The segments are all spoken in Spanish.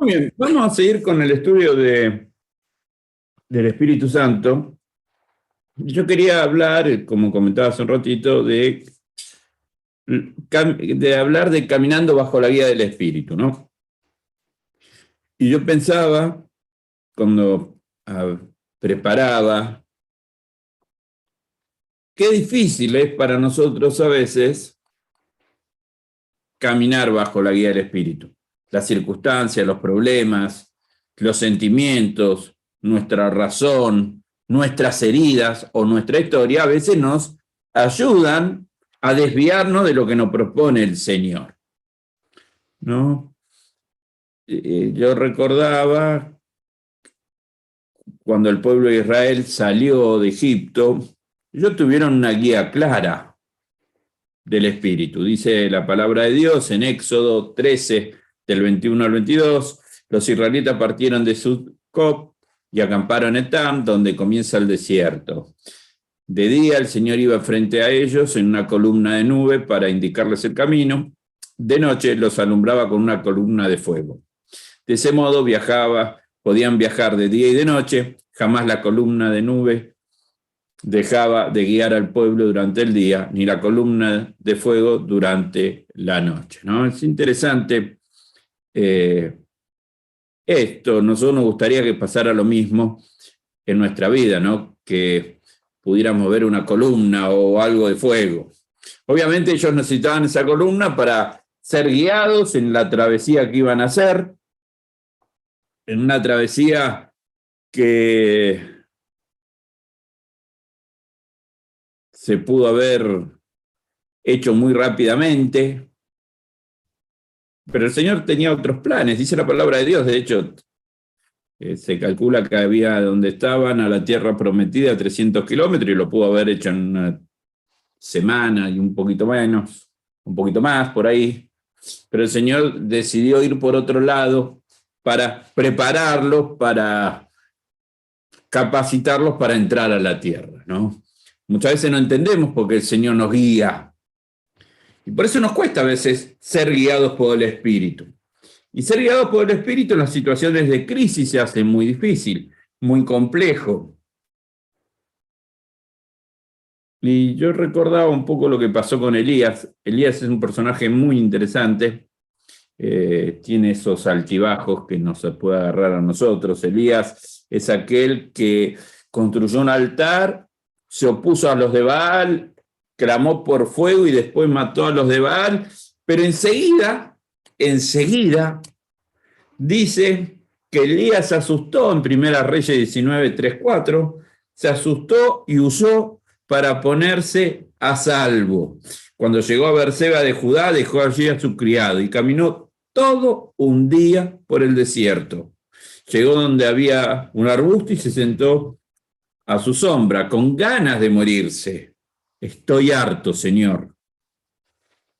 Muy bien, vamos a seguir con el estudio del Espíritu Santo. Yo quería hablar, como comentaba hace un ratito, de hablar de caminando bajo la guía del Espíritu, ¿no? Y yo pensaba, cuando preparaba, qué difícil es para nosotros a veces caminar bajo la guía del Espíritu. Las circunstancias, los problemas, los sentimientos, nuestra razón, nuestras heridas o nuestra historia a veces nos ayudan a desviarnos de lo que nos propone el Señor, ¿no? Yo recordaba cuando el pueblo de Israel salió de Egipto, ellos tuvieron una guía clara del Espíritu. Dice la palabra de Dios en Éxodo 13, del 21 al 22, los israelitas partieron de Sucot y acamparon en Etam, donde comienza el desierto. De día el Señor iba frente a ellos en una columna de nube para indicarles el camino. De noche los alumbraba con una columna de fuego. De ese modo podían viajar de día y de noche. Jamás la columna de nube dejaba de guiar al pueblo durante el día, ni la columna de fuego durante la noche, ¿no? Es interesante esto. Nosotros nos gustaría que pasara lo mismo en nuestra vida, ¿no? Que pudiéramos ver una columna o algo de fuego. Obviamente ellos necesitaban esa columna para ser guiados en la travesía que iban a hacer, en una travesía que se pudo haber hecho muy rápidamente, pero el Señor tenía otros planes, dice la palabra de Dios. De hecho, se calcula que había donde estaban a la tierra prometida 300 kilómetros y lo pudo haber hecho en una semana y un poquito menos, un poquito más por ahí, pero el Señor decidió ir por otro lado para prepararlos, para capacitarlos para entrar a la tierra, ¿no? Muchas veces no entendemos por qué el Señor nos guía. Y por eso nos cuesta a veces ser guiados por el Espíritu. Y ser guiados por el Espíritu en las situaciones de crisis se hace muy difícil, muy complejo. Y yo recordaba un poco lo que pasó con Elías. Elías es un personaje muy interesante. Tiene esos altibajos que no se puede agarrar a nosotros. Elías es aquel que construyó un altar, se opuso a los de Baal, clamó por fuego y después mató a los de Baal, pero enseguida dice que Elías se asustó en Primera Reyes 19, 3, 4, se asustó y usó para ponerse a salvo. Cuando llegó a Berseba de Judá, dejó allí a su criado y caminó todo un día por el desierto. Llegó donde había un arbusto y se sentó a su sombra, con ganas de morirse. Estoy harto, Señor.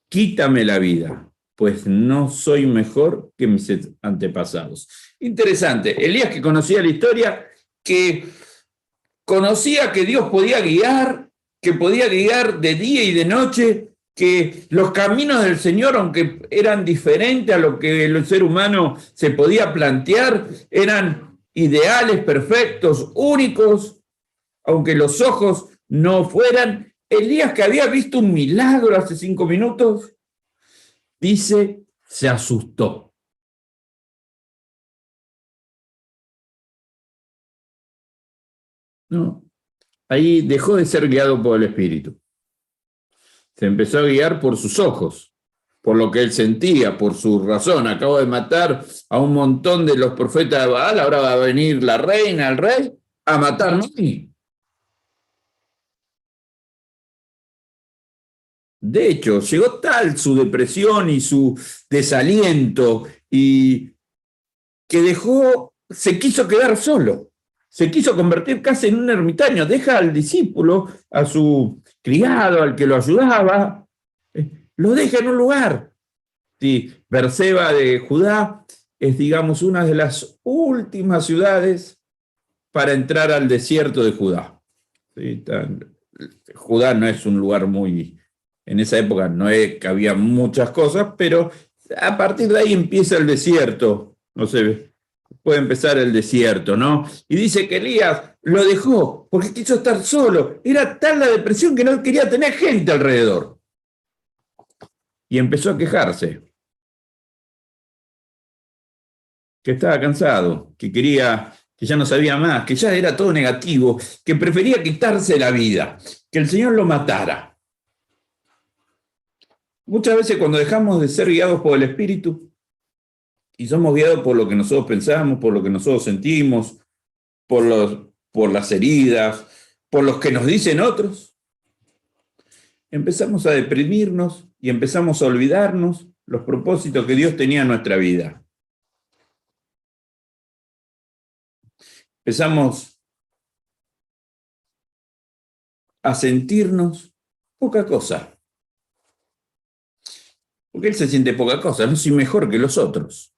Quítame la vida, pues no soy mejor que mis antepasados. Interesante. Elías, que conocía la historia, que conocía que Dios podía guiar, que podía guiar de día y de noche, que los caminos del Señor, aunque eran diferentes a lo que el ser humano se podía plantear, eran ideales, perfectos, únicos, aunque los ojos no fueran. Elías, que había visto un milagro hace 5 minutos, dice, se asustó. ¿No? Ahí dejó de ser guiado por el Espíritu. Se empezó a guiar por sus ojos, por lo que él sentía, por su razón. Acabo de matar a un montón de los profetas de Baal, ahora va a venir la reina, el rey, a matarme a mí. De hecho, llegó tal su depresión y su desaliento y que se quiso quedar solo, se quiso convertir casi en un ermitaño, deja al discípulo, a su criado, al que lo ayudaba, lo deja en un lugar. Sí, Berseba de Judá es, digamos, una de las últimas ciudades para entrar al desierto de Judá. Sí, Judá no es un lugar muy... En esa época no es que había muchas cosas, pero a partir de ahí empieza el desierto no sé, puede empezar el desierto, ¿no? Y dice que Elías lo dejó porque quiso estar solo. Era tal la depresión que no quería tener gente alrededor. Y empezó a quejarse, que estaba cansado, que quería, que ya no sabía más, que ya era todo negativo, que prefería quitarse la vida, que el Señor lo matara. Muchas veces cuando dejamos de ser guiados por el Espíritu y somos guiados por lo que nosotros pensamos, por lo que nosotros sentimos, por las heridas, por los que nos dicen otros, empezamos a deprimirnos y empezamos a olvidarnos los propósitos que Dios tenía en nuestra vida. Empezamos a sentirnos poca cosa. Porque Él se siente poca cosa, no soy mejor que los otros.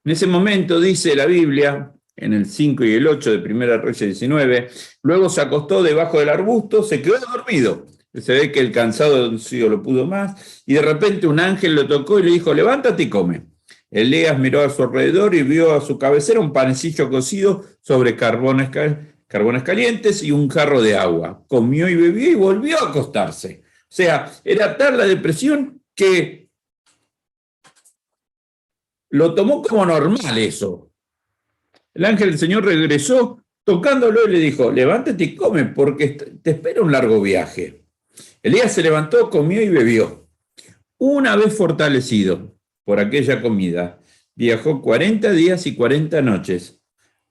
En ese momento dice la Biblia, en el 5 y el 8 de Primera Reyes 19, luego se acostó debajo del arbusto, se quedó dormido. Se ve que el cansado sí lo pudo más, y de repente un ángel lo tocó y le dijo, levántate y come. Elías miró a su alrededor y vio a su cabecera un panecillo cocido sobre carbones calientes y un jarro de agua. Comió y bebió y volvió a acostarse. O sea, era tal la depresión que lo tomó como normal eso. El ángel del Señor regresó tocándolo y le dijo, levántate y come porque te espera un largo viaje. Elías se levantó, comió y bebió. Una vez fortalecido por aquella comida, viajó 40 días y 40 noches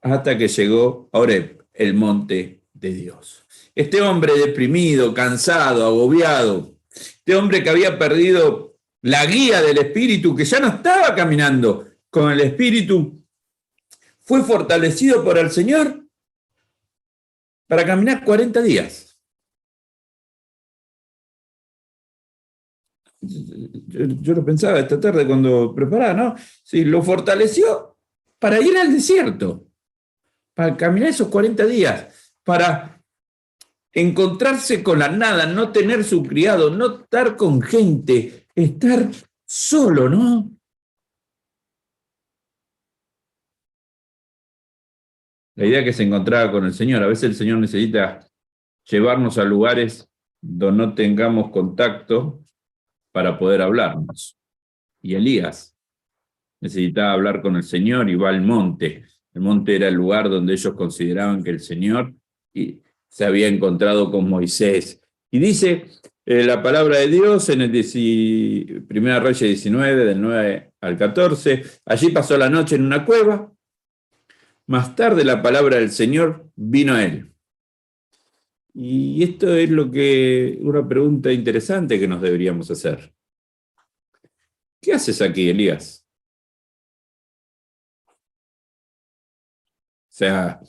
hasta que llegó a Horeb, el monte de Dios. Este hombre deprimido, cansado, agobiado, este hombre que había perdido la guía del Espíritu, que ya no estaba caminando con el Espíritu, fue fortalecido por el Señor para caminar 40 días. Yo lo pensaba esta tarde cuando preparaba, ¿no? Sí, lo fortaleció para ir al desierto, para caminar esos 40 días, para encontrarse con la nada, no tener su criado, no estar con gente, estar solo, ¿no? La idea que se encontraba con el Señor. A veces el Señor necesita llevarnos a lugares donde no tengamos contacto para poder hablarnos. Y Elías necesitaba hablar con el Señor y va al monte. El monte era el lugar donde ellos consideraban que el Señor se había encontrado con Moisés. Y dice la palabra de Dios en el Primera Reyes 19, del 9 al 14, allí pasó la noche en una cueva. Más tarde la palabra del Señor vino a él. Y esto es una pregunta interesante que nos deberíamos hacer. ¿Qué haces aquí, Elías? O sea,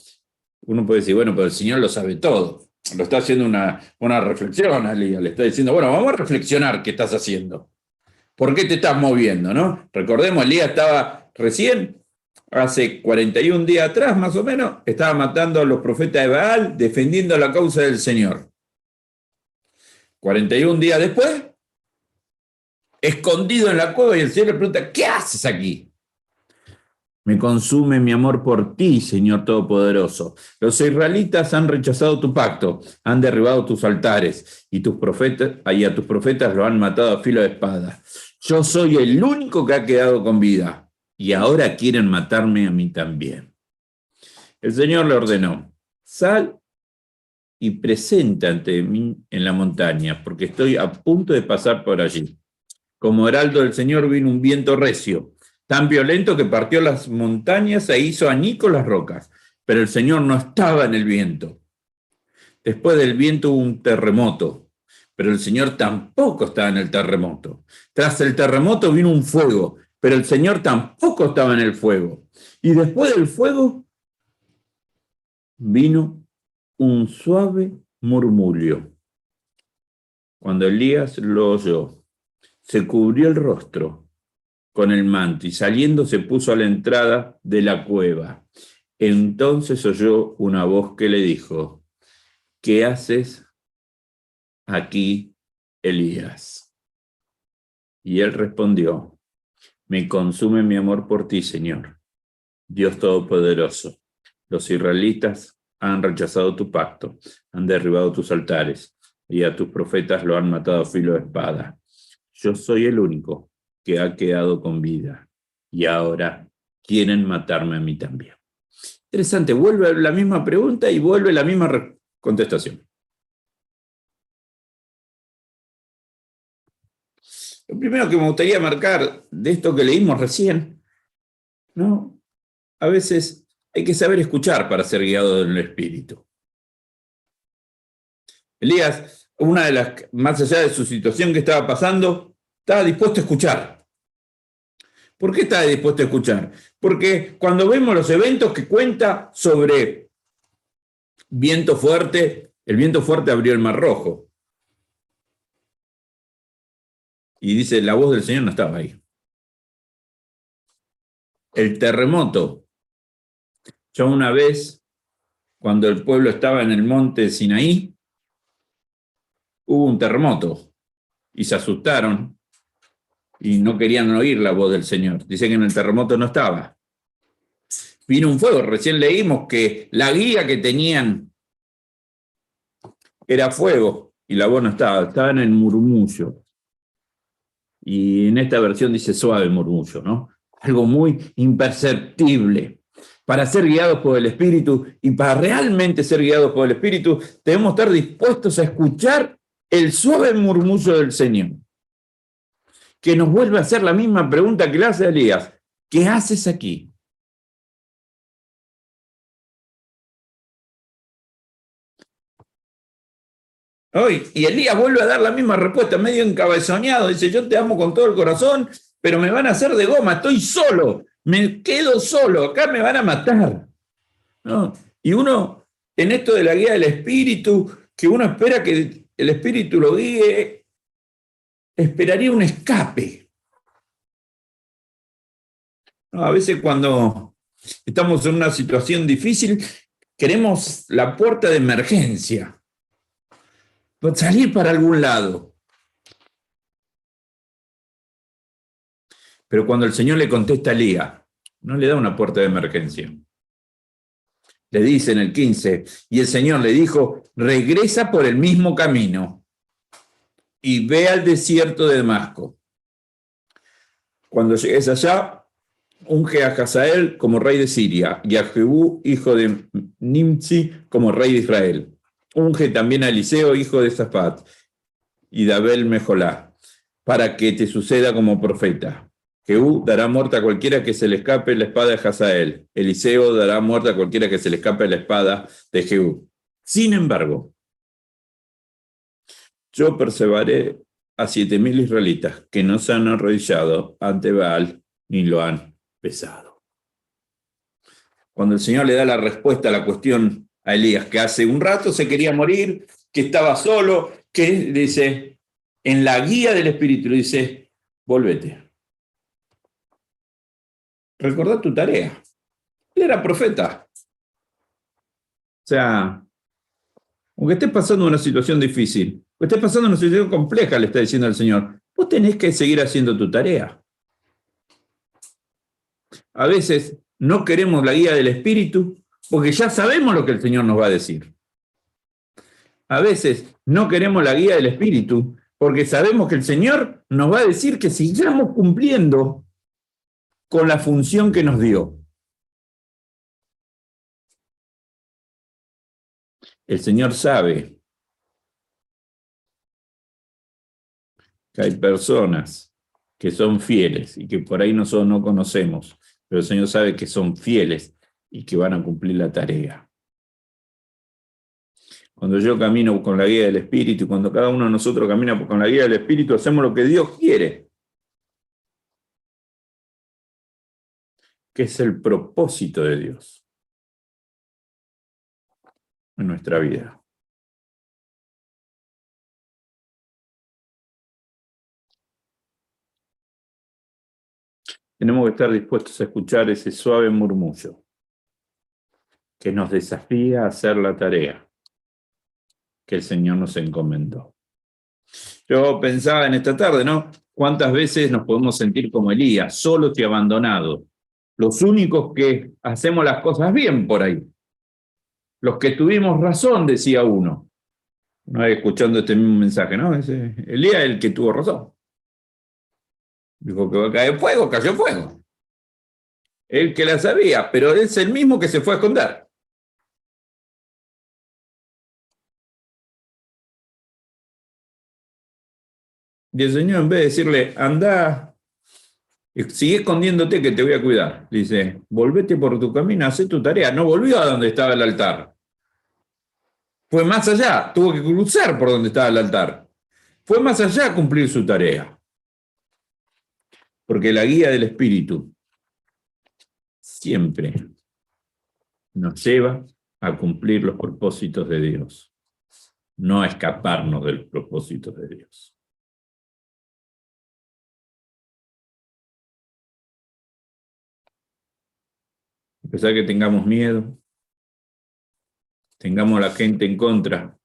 uno puede decir, bueno, pero el Señor lo sabe todo. Lo está haciendo una reflexión a Elías. Le está diciendo, bueno, vamos a reflexionar qué estás haciendo. ¿Por qué te estás moviendo, no? Recordemos, Elías estaba recién, hace 41 días atrás, más o menos, estaba matando a los profetas de Baal, defendiendo la causa del Señor. 41 días después, escondido en la cueva, y el Señor le pregunta, ¿qué haces aquí? Me consume mi amor por ti, Señor Todopoderoso. Los israelitas han rechazado tu pacto, han derribado tus altares y a tus profetas lo han matado a filo de espada. Yo soy el único que ha quedado con vida y ahora quieren matarme a mí también. El Señor le ordenó, sal y presenta ante mí en la montaña, porque estoy a punto de pasar por allí. Como heraldo del Señor vino un viento recio, tan violento que partió las montañas e hizo añicos las rocas. Pero el Señor no estaba en el viento. Después del viento hubo un terremoto, pero el Señor tampoco estaba en el terremoto. Tras el terremoto vino un fuego, pero el Señor tampoco estaba en el fuego. Y después del fuego vino un suave murmullo. Cuando Elías lo oyó, se cubrió el rostro con el manto y saliendo se puso a la entrada de la cueva. Entonces oyó una voz que le dijo, ¿qué haces aquí, Elías? Y él respondió, me consume mi amor por ti, Señor, Dios Todopoderoso, los israelitas han rechazado tu pacto, han derribado tus altares, y a tus profetas lo han matado a filo de espada. Yo soy el único que ha quedado con vida, y ahora quieren matarme a mí también. Interesante, vuelve la misma pregunta y vuelve la misma contestación. Lo primero que me gustaría marcar de esto que leímos recién, ¿no? A veces hay que saber escuchar para ser guiado en el Espíritu. Elías, una de las, más allá de su situación que estaba pasando, estaba dispuesto a escuchar. ¿Por qué estaba dispuesto a escuchar? Porque cuando vemos los eventos que cuenta sobre viento fuerte, el viento fuerte abrió el Mar Rojo. Y dice, la voz del Señor no estaba ahí. El terremoto. Ya una vez, cuando el pueblo estaba en el monte Sinaí, hubo un terremoto y se asustaron y no querían oír la voz del Señor. Dice que en el terremoto no estaba. Vino un fuego. Recién leímos que la guía que tenían era fuego y la voz no estaba en el murmullo. Y en esta versión dice suave murmullo, ¿no? Algo muy imperceptible. Para ser guiados por el Espíritu y para realmente ser guiados por el Espíritu, debemos estar dispuestos a escuchar el suave murmullo del Señor, que nos vuelve a hacer la misma pregunta que le hace a Elías. ¿Qué haces aquí? Y Elías vuelve a dar la misma respuesta, medio encabezoneado. Dice, yo te amo con todo el corazón, pero me van a hacer de goma, estoy solo, me quedo solo, acá me van a matar. ¿No? Y uno, en esto de la guía del Espíritu, que uno espera que el Espíritu lo guíe, esperaría un escape. ¿No? A veces cuando estamos en una situación difícil, queremos la puerta de emergencia, salir para algún lado. Pero cuando el Señor le contesta a Elías, no le da una puerta de emergencia. Le dice en el 15, y el Señor le dijo, regresa por el mismo camino y ve al desierto de Damasco. Cuando llegues allá, unge a Hazael como rey de Siria y a Jehú, hijo de Nimsi, como rey de Israel. Unge también a Eliseo, hijo de Safat, y de Abel Mejolá, para que te suceda como profeta. Jehú dará muerte a cualquiera que se le escape la espada de Hazael. Eliseo dará muerte a cualquiera que se le escape la espada de Jehú. Sin embargo, yo perseveraré a 7,000 israelitas que no se han arrodillado ante Baal ni lo han besado. Cuando el Señor le da la respuesta a la cuestión a Elías, que hace un rato se quería morir, que estaba solo, que dice, en la guía del Espíritu, le dice, volvete. Recordá tu tarea. Él era profeta. O sea, aunque estés pasando una situación difícil, o estés pasando una situación compleja, le está diciendo el Señor, vos tenés que seguir haciendo tu tarea. A veces no queremos la guía del Espíritu porque ya sabemos lo que el Señor nos va a decir. A veces no queremos la guía del Espíritu porque sabemos que el Señor nos va a decir que sigamos cumpliendo con la función que nos dio. El Señor sabe que hay personas que son fieles y que por ahí nosotros no conocemos, pero el Señor sabe que son fieles y que van a cumplir la tarea. Cuando yo camino con la guía del Espíritu, cuando cada uno de nosotros camina con la guía del Espíritu, hacemos lo que Dios quiere, que es el propósito de Dios en nuestra vida. Tenemos que estar dispuestos a escuchar ese suave murmullo que nos desafía a hacer la tarea que el Señor nos encomendó. Yo pensaba en esta tarde, ¿no? ¿Cuántas veces nos podemos sentir como Elías, solos y abandonados? los únicos que hacemos las cosas bien por ahí. Los que tuvimos razón, decía uno. Una vez escuchando este mismo mensaje, ¿no? Elías es el que tuvo razón. Dijo que va a caer fuego, cayó fuego. El que la sabía, pero es el mismo que se fue a esconder. Y el Señor, en vez de decirle, anda, sigue escondiéndote que te voy a cuidar, dice, volvete por tu camino, haz tu tarea. No volvió a donde estaba el altar. Fue más allá, tuvo que cruzar por donde estaba el altar. Fue más allá a cumplir su tarea. Porque la guía del Espíritu siempre nos lleva a cumplir los propósitos de Dios, no a escaparnos de los propósitos de Dios. A pesar que tengamos miedo, tengamos a la gente en contra,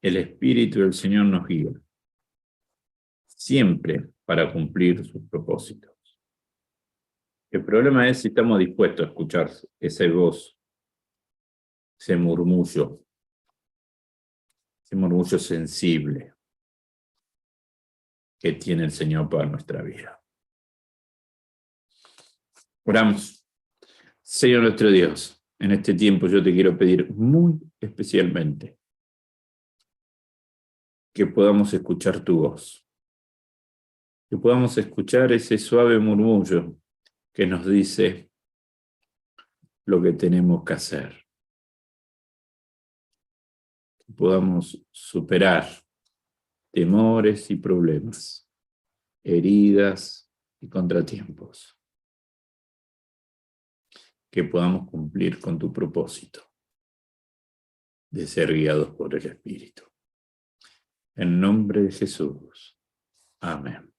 el Espíritu del Señor nos guía, siempre para cumplir sus propósitos. El problema es si estamos dispuestos a escuchar esa voz, ese murmullo sensible que tiene el Señor para nuestra vida. Oramos. Señor nuestro Dios, en este tiempo yo te quiero pedir muy especialmente que podamos escuchar tu voz, que podamos escuchar ese suave murmullo que nos dice lo que tenemos que hacer, que podamos superar temores y problemas, heridas y contratiempos, que podamos cumplir con tu propósito de ser guiados por el Espíritu. En nombre de Jesús. Amén.